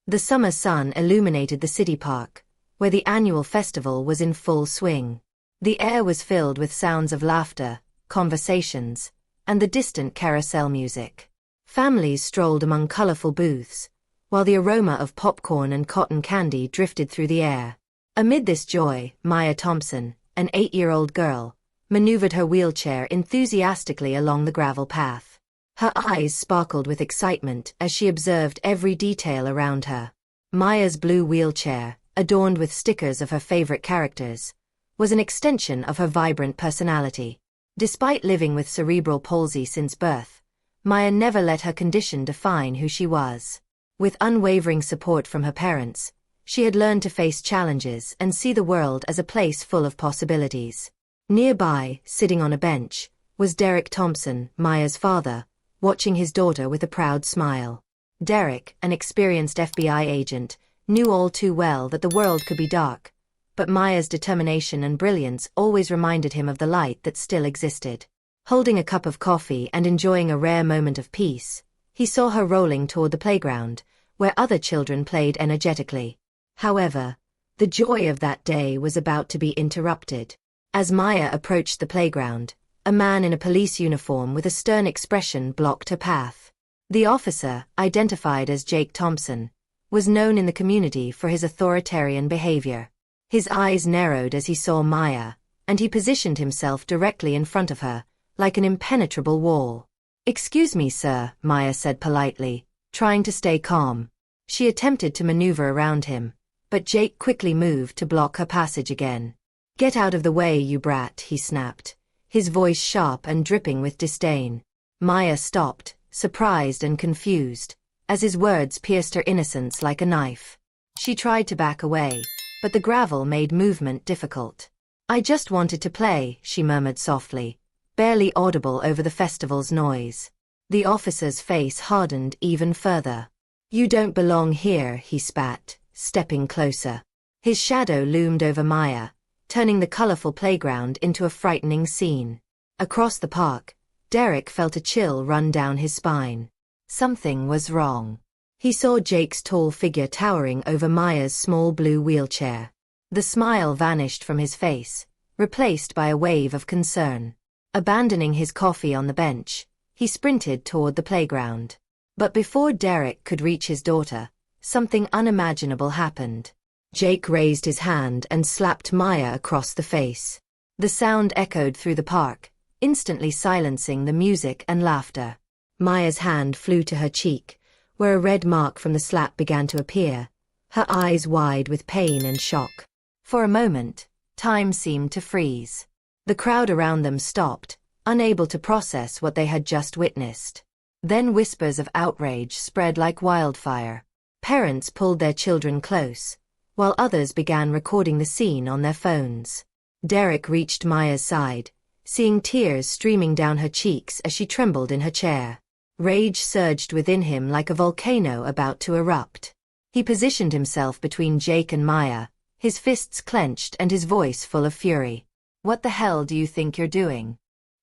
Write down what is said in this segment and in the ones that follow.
The summer sun illuminated the city park, where the annual festival was in full swing. The air was filled with sounds of laughter, conversations, and the distant carousel music. Families strolled among colorful booths, while the aroma of popcorn and cotton candy drifted through the air. Amid this joy, Maya Thompson, an 8-year-old girl, maneuvered her wheelchair enthusiastically along the gravel path. Her eyes sparkled with excitement as she observed every detail around her. Maya's blue wheelchair, adorned with stickers of her favorite characters, was an extension of her vibrant personality. Despite living with cerebral palsy since birth, Maya never let her condition define who she was. With unwavering support from her parents, she had learned to face challenges and see the world as a place full of possibilities. Nearby, sitting on a bench, was Derek Thompson, Maya's father, watching his daughter with a proud smile. Derek, an experienced FBI agent, knew all too well that the world could be dark, but Maya's determination and brilliance always reminded him of the light that still existed. Holding a cup of coffee and enjoying a rare moment of peace, he saw her rolling toward the playground, where other children played energetically. However, the joy of that day was about to be interrupted. As Maya approached the playground, a man in a police uniform with a stern expression blocked her path. The officer, identified as Jake Thompson, was known in the community for his authoritarian behavior. His eyes narrowed as he saw Maya, and he positioned himself directly in front of her, like an impenetrable wall. "Excuse me, sir," Maya said politely, trying to stay calm. She attempted to maneuver around him, but Jake quickly moved to block her passage again. "Get out of the way, you brat," he snapped, his voice sharp and dripping with disdain. Maya stopped, surprised and confused, as his words pierced her innocence like a knife. She tried to back away, but the gravel made movement difficult. "I just wanted to play," she murmured softly, barely audible over the festival's noise. The officer's face hardened even further. "You don't belong here," he spat, stepping closer. His shadow loomed over Maya, turning the colorful playground into a frightening scene. Across the park, Derek felt a chill run down his spine. Something was wrong. He saw Jake's tall figure towering over Maya's small blue wheelchair. The smile vanished from his face, replaced by a wave of concern. Abandoning his coffee on the bench, he sprinted toward the playground. But before Derek could reach his daughter, something unimaginable happened. Jake raised his hand and slapped Maya across the face. The sound echoed through the park, instantly silencing the music and laughter. Maya's hand flew to her cheek, where a red mark from the slap began to appear, her eyes wide with pain and shock. For a moment, time seemed to freeze. The crowd around them stopped, unable to process what they had just witnessed. Then whispers of outrage spread like wildfire. Parents pulled their children close, while others began recording the scene on their phones. Derek reached Maya's side, seeing tears streaming down her cheeks as she trembled in her chair. Rage surged within him like a volcano about to erupt. He positioned himself between Jake and Maya, his fists clenched and his voice full of fury. "What the hell do you think you're doing?"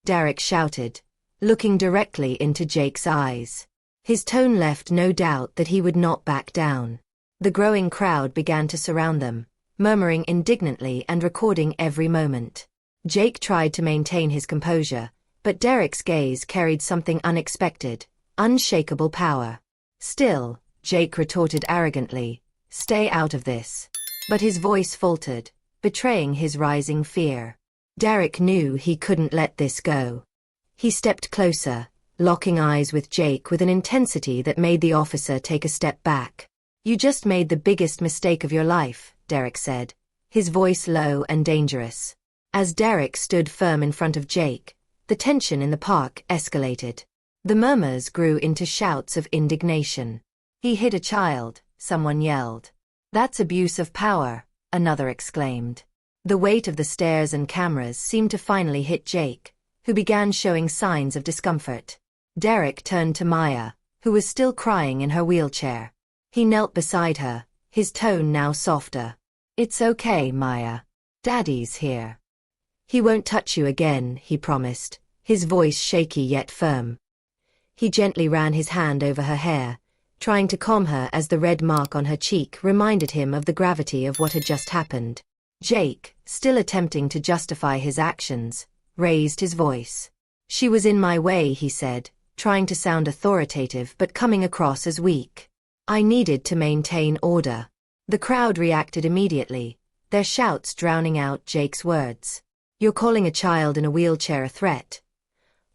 Derek shouted, looking directly into Jake's eyes. His tone left no doubt that he would not back down. The growing crowd began to surround them, murmuring indignantly and recording every moment. Jake tried to maintain his composure, but Derek's gaze carried something unexpected, unshakable power. "Still," Jake retorted arrogantly, "stay out of this." But his voice faltered, betraying his rising fear. Derek knew he couldn't let this go. He stepped closer, locking eyes with Jake with an intensity that made the officer take a step back. "You just made the biggest mistake of your life," Derek said, his voice low and dangerous. As Derek stood firm in front of Jake, the tension in the park escalated. The murmurs grew into shouts of indignation. "He hit a child," someone yelled. "That's abuse of power," another exclaimed. The weight of the stares and cameras seemed to finally hit Jake, who began showing signs of discomfort. Derek turned to Maya, who was still crying in her wheelchair. He knelt beside her, his tone now softer. "It's okay, Maya. Daddy's here." "He won't touch you again," he promised, his voice shaky yet firm. He gently ran his hand over her hair, trying to calm her as the red mark on her cheek reminded him of the gravity of what had just happened. Jake, still attempting to justify his actions, raised his voice. "She was in my way," he said, trying to sound authoritative but coming across as weak. "I needed to maintain order." The crowd reacted immediately, their shouts drowning out Jake's words. "You're calling a child in a wheelchair a threat?"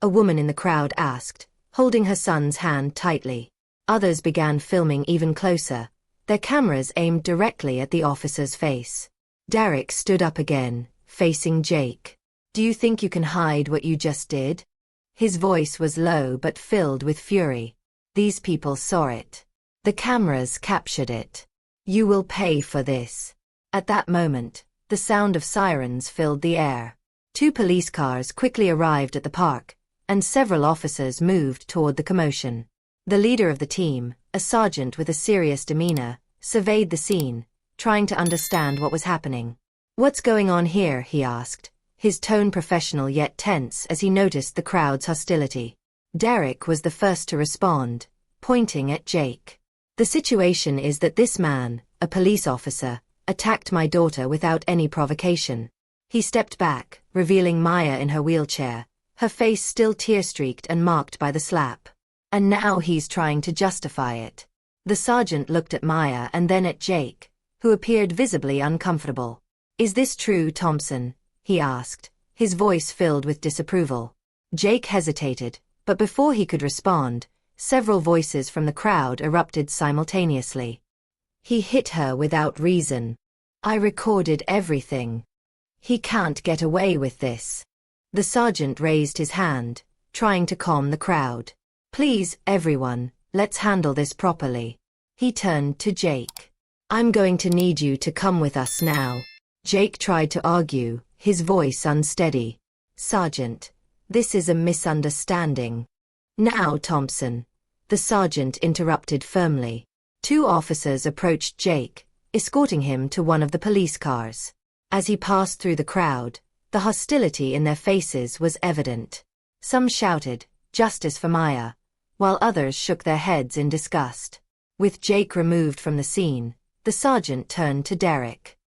a woman in the crowd asked, holding her son's hand tightly. Others began filming even closer, their cameras aimed directly at the officer's face. Derek stood up again, facing Jake. "Do you think you can hide what you just did?" His voice was low but filled with fury. "These people saw it. The cameras captured it. You will pay for this." At that moment, the sound of sirens filled the air. 2 police cars quickly arrived at the park, and several officers moved toward the commotion. The leader of the team, a sergeant with a serious demeanor, surveyed the scene, trying to understand what was happening. "What's going on here?" he asked, his tone professional yet tense as he noticed the crowd's hostility. Derek was the first to respond, pointing at Jake. "The situation is that this man, a police officer, attacked my daughter without any provocation." He stepped back, revealing Maya in her wheelchair, her face still tear-streaked and marked by the slap. "And now he's trying to justify it." The sergeant looked at Maya and then at Jake, who appeared visibly uncomfortable. "Is this true, Thompson?" he asked, his voice filled with disapproval. Jake hesitated, but before he could respond, several voices from the crowd erupted simultaneously. "He hit her without reason. I recorded everything. He can't get away with this." The sergeant raised his hand, trying to calm the crowd. "Please, everyone, let's handle this properly." He turned to Jake. "I'm going to need you to come with us now." Jake tried to argue, his voice unsteady. "Sergeant, this is a misunderstanding." "Now, Thompson," the sergeant interrupted firmly. 2 officers approached Jake, escorting him to one of the police cars. As he passed through the crowd, the hostility in their faces was evident. Some shouted, "Justice for Maya," while others shook their heads in disgust. With Jake removed from the scene, the sergeant turned to Derek.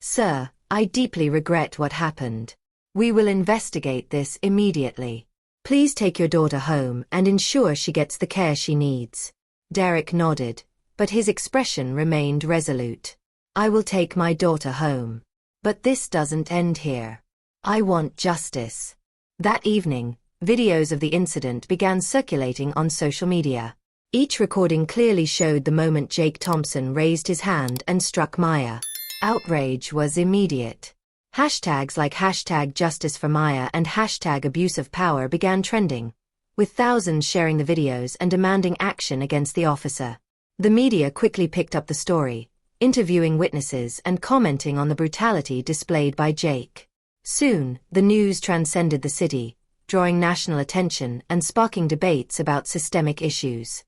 "Sir, I deeply regret what happened. We will investigate this immediately. Please take your daughter home and ensure she gets the care she needs." Derek nodded, but his expression remained resolute. "I will take my daughter home. But this doesn't end here. I want justice." That evening, videos of the incident began circulating on social media. Each recording clearly showed the moment Jake Thompson raised his hand and struck Maya. Outrage was immediate. Hashtags like #JusticeForMaya and #AbuseOfPower began trending, with thousands sharing the videos and demanding action against the officer. The media quickly picked up the story, interviewing witnesses and commenting on the brutality displayed by Jake. Soon, the news transcended the city, drawing national attention and sparking debates about systemic issues.